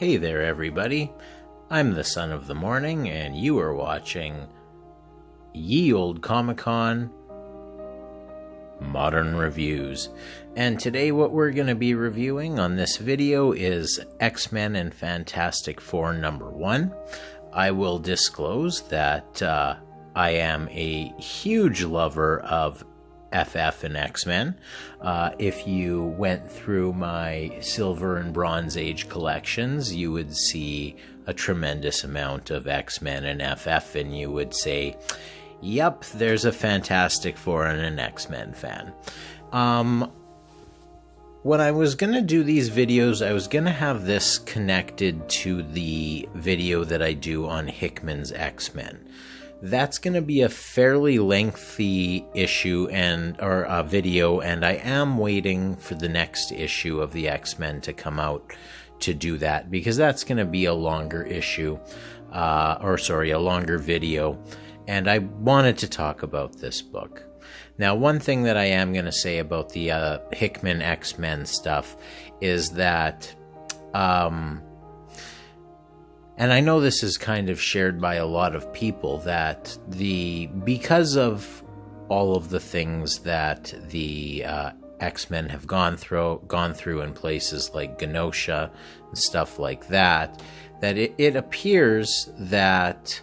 Hey there, everybody. I'm the Son of the Morning, and you are watching Ye Olde Comic-Con Modern Reviews. And today what we're going to be reviewing on this video is X-Men and Fantastic Four #1. I will disclose that I am a huge lover of FF and X-Men. If you went through my Silver and Bronze Age collections, you would see a tremendous amount of X-Men and FF, and you would say, yep, there's a Fantastic Four and an X-Men fan. When I was going to do these videos, I was going to have this connected to the video that I do on Hickman's X-Men. That's going to be a fairly lengthy issue or a video, and I am waiting for the next issue of the X-Men to come out to do that, because that's going to be a longer issue, a longer video, and I wanted to talk about this book. Now, one thing that I am going to say about the Hickman X-Men stuff is that, and I know this is kind of shared by a lot of people, that because of all of the things that the X-Men have gone through in places like Genosha and stuff like that, that it appears that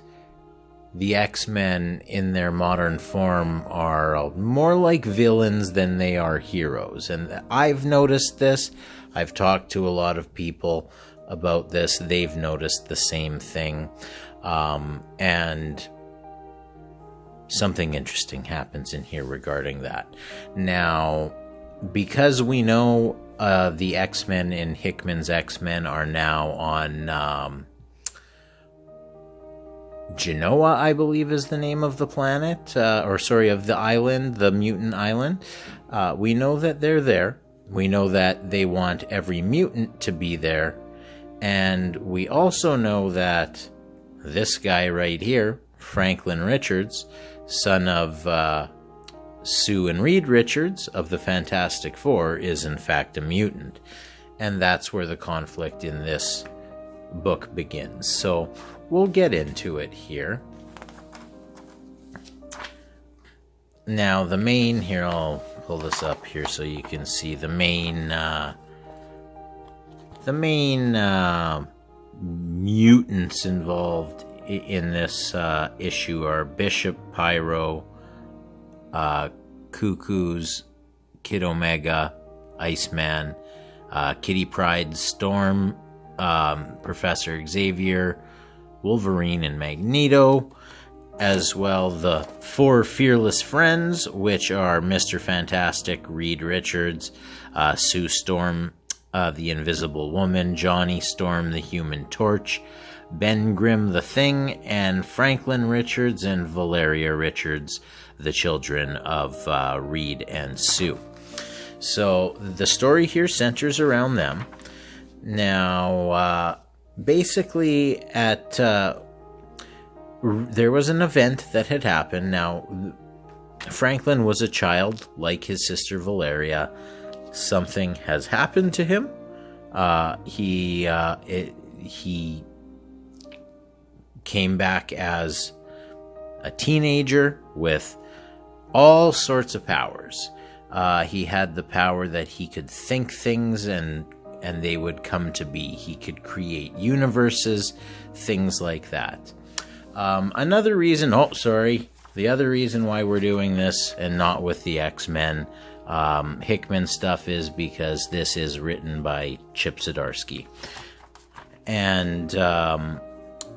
the X-Men in their modern form are more like villains than they are heroes. And I've noticed this. I've talked to a lot of people about this. They've noticed the same thing, and something interesting happens in here regarding that. Now, because we know the X-Men in Hickman's X-Men are now on Genoa, I believe is the name of the planet, of the island, the mutant island. We know that they're there. We know that they want every mutant to be there. And we also know that this guy right here, Franklin Richards, son of Sue and Reed Richards of the Fantastic Four, is in fact a mutant. And that's where the conflict in this book begins. So we'll get into it here. Now, the main, here, I'll pull this up here so you can see the main mutants involved in this issue are Bishop, Pyro, Cuckoos, Kid Omega, Iceman, Kitty Pryde, Storm, Professor Xavier, Wolverine, and Magneto, as well the four fearless friends, which are Mr. Fantastic, Reed Richards, Sue Storm, the Invisible Woman, Johnny Storm, the Human Torch, Ben Grimm, the Thing, and Franklin Richards and Valeria Richards, the children of Reed and Sue. So the story here centers around them. Now, basically, there was an event that had happened. Now, Franklin was a child, like his sister Valeria. Something has happened to him. He came back as a teenager with all sorts of powers. He had the power that he could think things and they would come to be. He could create universes, things like that. The other reason why we're doing this and not with the X-Men Hickman stuff is because this is written by Chip Zdarsky. And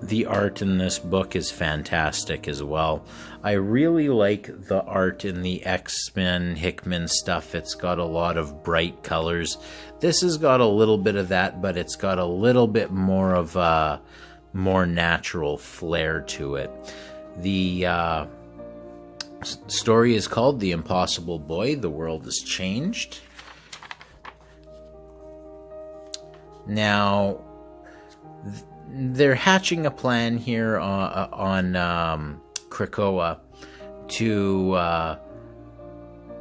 the art in this book is fantastic as well. I really like the art in the X-Men Hickman stuff. It's got a lot of bright colors. This has got a little bit of that, but it's got a little bit more of a more natural flair to it. The story is called The Impossible Boy, The World Has Changed. Now, they're hatching a plan here on Krakoa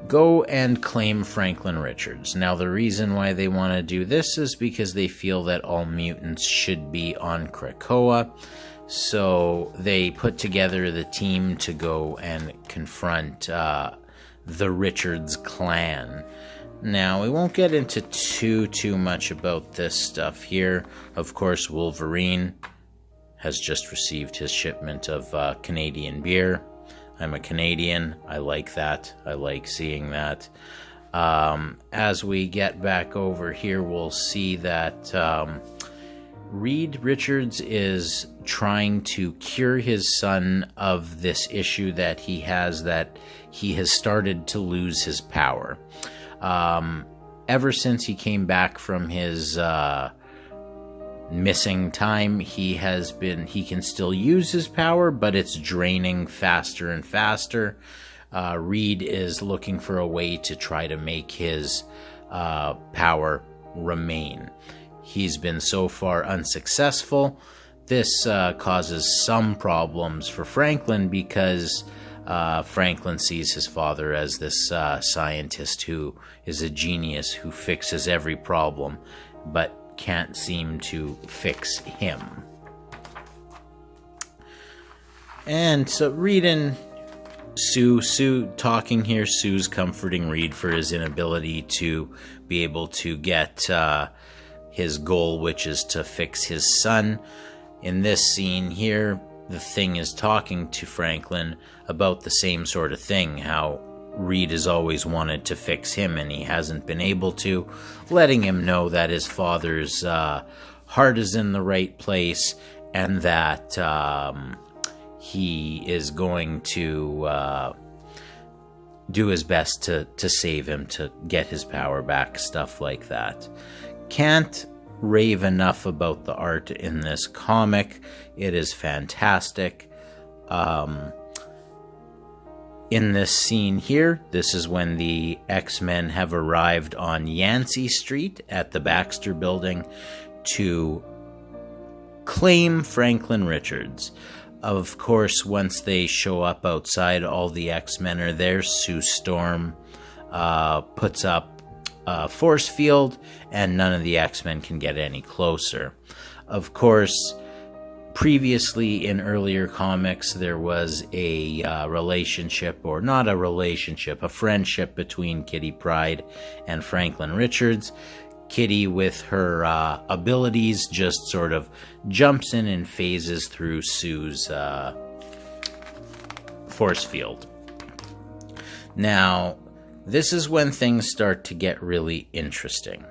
go and claim Franklin Richards. Now, the reason why they want to do this is because they feel that all mutants should be on Krakoa. So they put together the team to go and confront the Richards clan. Now, we won't get into too much about this stuff here. Of course, Wolverine has just received his shipment of Canadian beer. I'm a Canadian. I like that. I like seeing that. As we get back over here, we'll see that Reed Richards is trying to cure his son of this issue that he has started to lose his power. Ever since he came back from his missing time, he can still use his power, but it's draining faster and faster. Reed is looking for a way to try to make his power remain. He's been so far unsuccessful. This causes some problems for Franklin because Franklin sees his father as this scientist who is a genius who fixes every problem, but can't seem to fix him. And so Reed and Sue talking here. Sue's comforting Reed for his inability to be able to get his goal, which is to fix his son. In this scene here, the Thing is talking to Franklin about the same sort of thing, how Reed has always wanted to fix him and he hasn't been able to, letting him know that his father's heart is in the right place and that he is going to do his best to save him, to get his power back, stuff like that. Can't rave enough about the art in this comic. It is fantastic. In this scene here, this is when the X-Men have arrived on Yancey Street at the Baxter Building to claim Franklin Richards. Of course, once they show up outside, all the X-Men are there. Sue Storm puts up a force field, and none of the X-Men can get any closer. Of course, previously in earlier comics, there was a relationship, or not a relationship, a friendship between Kitty Pryde and Franklin Richards. Kitty, with her abilities, just sort of jumps in and phases through Sue's force field. Now, this is when things start to get really interesting.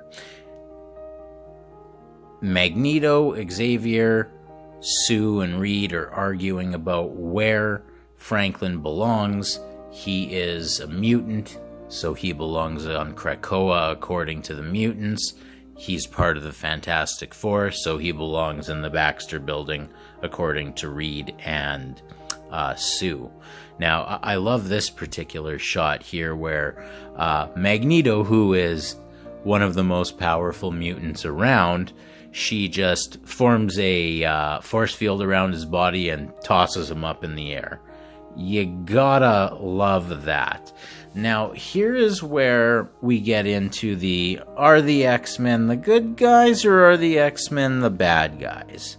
Magneto, Xavier, Sue, and Reed are arguing about where Franklin belongs. He is a mutant, so he belongs on Krakoa according to the mutants. He's part of the Fantastic Four, so he belongs in the Baxter Building according to Reed and Sue. Now, I love this particular shot here where Magneto, who is one of the most powerful mutants around, she just forms a force field around his body and tosses him up in the air. You gotta love that. Now, here is where we get into are the X-Men the good guys or are the X-Men the bad guys?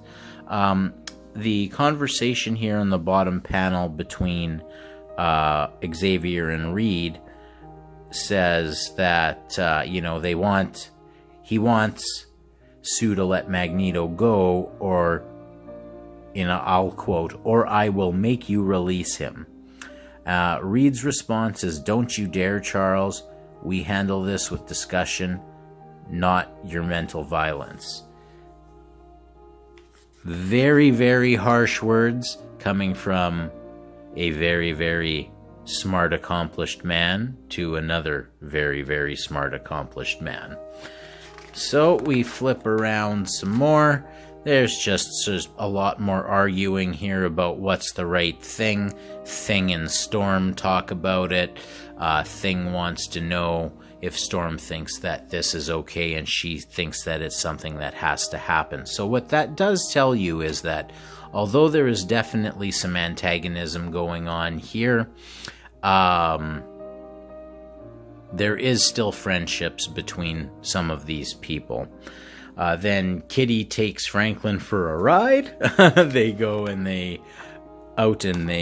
The conversation here on the bottom panel between Xavier and Reed says that, he wants Sue to let Magneto go, or, I'll quote, "or I will make you release him." Reed's response is, "Don't you dare, Charles. We handle this with discussion, not your mental violence." Very, very harsh words coming from a very, very smart, accomplished man to another very, very smart, accomplished man. So we flip around some more. There's just a lot more arguing here about what's the right thing. Thing and Storm talk about it. Thing wants to know if Storm thinks that this is okay, and she thinks that it's something that has to happen. So what that does tell you is that although there is definitely some antagonism going on here, there is still friendships between some of these people. Then Kitty takes Franklin for a ride. They go and they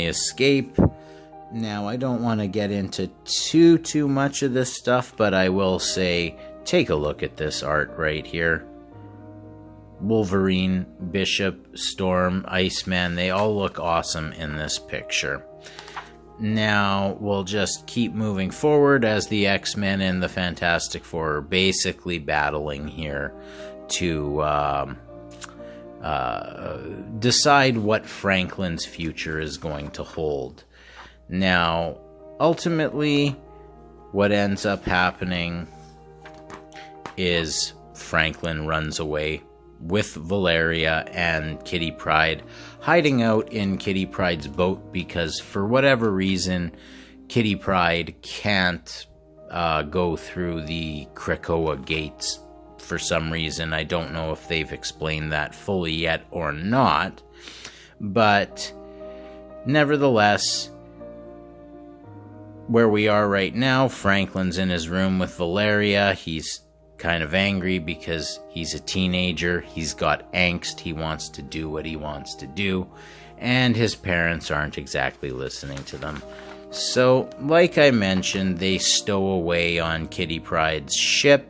escape. Now, I don't want to get into too much of this stuff, but I will say, take a look at this art right here. Wolverine, Bishop, Storm, Iceman, they all look awesome in this picture. Now, we'll just keep moving forward as the X-Men and the Fantastic Four are basically battling here to decide what Franklin's future is going to hold. Now, ultimately, what ends up happening is Franklin runs away with Valeria and Kitty Pryde, hiding out in Kitty Pryde's boat because for whatever reason, Kitty Pryde can't go through the Krakoa gates for some reason. I don't know if they've explained that fully yet or not, but nevertheless, where we are right now, Franklin's in his room with Valeria. He's kind of angry because he's a teenager. He's got angst. He wants to do what he wants to do, and his parents aren't exactly listening to them. So, like I mentioned, they stow away on Kitty Pryde's ship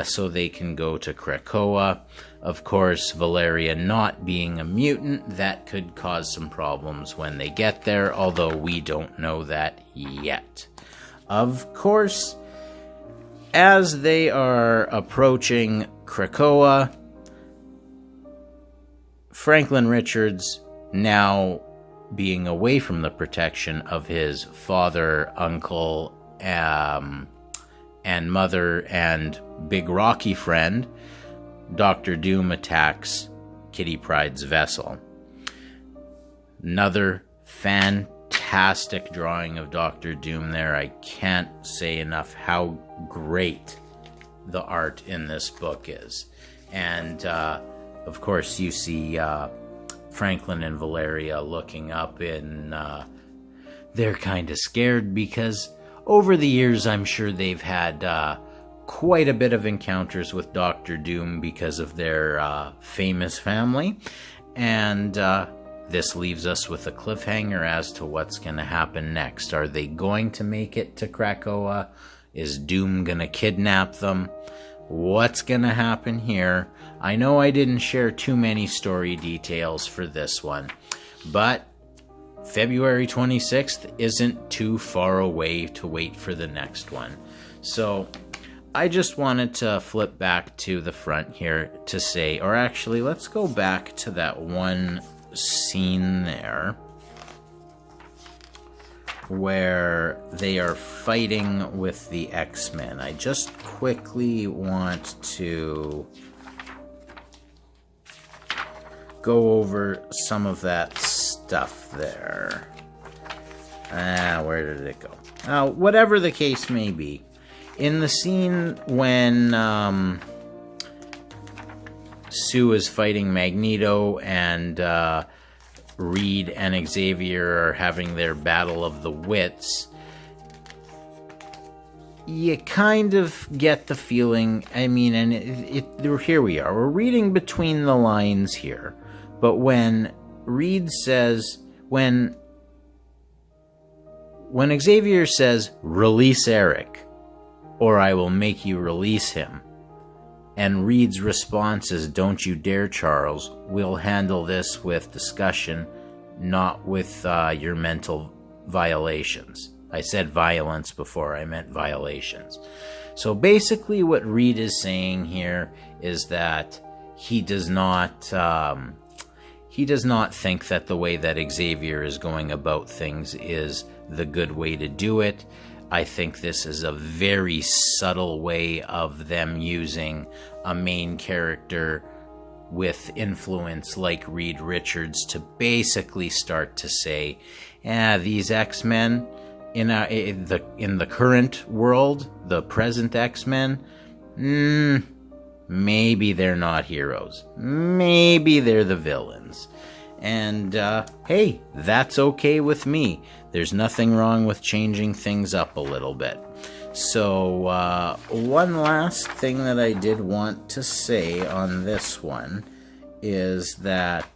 so they can go to Krakoa. Of course, Valeria not being a mutant, that could cause some problems when they get there, although we don't know that yet. Of course, as they are approaching Krakoa, Franklin Richards, now being away from the protection of his father, uncle, and mother, and big Rocky friend, Dr. Doom attacks Kitty Pryde's vessel. Another fantastic drawing of Dr. Doom there. I can't say enough how great the art in this book is. And, of course, you see Franklin and Valeria looking up in... they're kind of scared because over the years I'm sure they've had quite a bit of encounters with Dr. Doom because of their famous family. And this leaves us with a cliffhanger as to what's going to happen next. Are they going to make it to Krakoa? Is Doom going to kidnap them? What's going to happen here? I know I didn't share too many story details for this one, but February 26th isn't too far away to wait for the next one. So I just wanted to flip back to the front here to say, or actually, let's go back to that one scene there where they are fighting with the X-Men. I just quickly want to go over some of that stuff there. Where did it go? Whatever the case may be, in the scene when Sue is fighting Magneto and Reed and Xavier are having their battle of the wits, you kind of get the feeling, I mean, and here we are, we're reading between the lines here, but when Reed says, when Xavier says, "Release Eric, or I will make you release him," and Reed's response is, "Don't you dare, Charles. We'll handle this with discussion, not with your mental violations." I said violence before, I meant violations. So basically what Reed is saying here is that he does not think that the way that Xavier is going about things is the good way to do it. I think this is a very subtle way of them using a main character with influence like Reed Richards to basically start to say, these X-Men in the current world, the present X-Men, maybe they're not heroes. Maybe they're the villains. And, hey, that's okay with me. There's nothing wrong with changing things up a little bit. So, one last thing that I did want to say on this one is that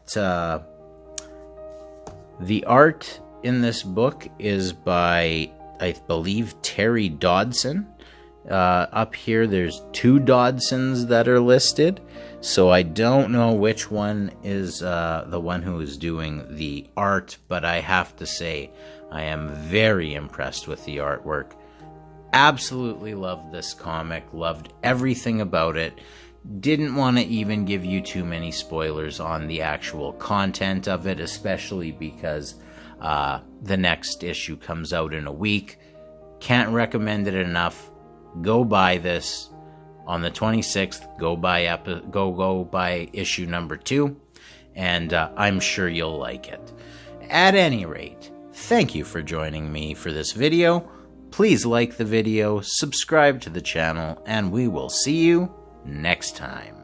the art in this book is by, I believe, Terry Dodson. Up here, there's 2 Dodsons that are listed, so I don't know which one is the one who is doing the art, but I have to say I am very impressed with the artwork. Absolutely loved this comic, loved everything about it. Didn't want to even give you too many spoilers on the actual content of it, especially because the next issue comes out in a week. Can't recommend it enough. Go buy this on the 26th. Go buy issue number 2, and I'm sure you'll like it. At any rate, thank you for joining me for this video. Please like the video, subscribe to the channel, and we will see you next time.